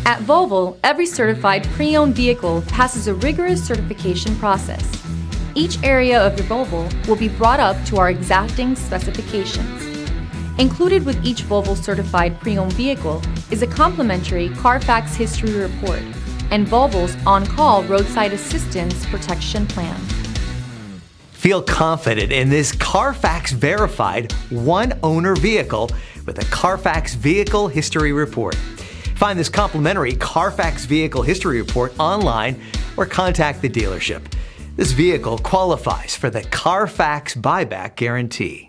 At Volvo, every certified pre-owned vehicle passes a rigorous certification process. Each area of your Volvo will be brought up to our exacting specifications. Included with each Volvo certified pre-owned vehicle is a complimentary CARFAX history report and Volvo's on-call roadside assistance protection plan. Feel confident in this CARFAX verified one-owner vehicle with a CARFAX Vehicle History Report. Find this complimentary CARFAX Vehicle History Report online or contact the dealership. This vehicle qualifies for the CARFAX buyback guarantee.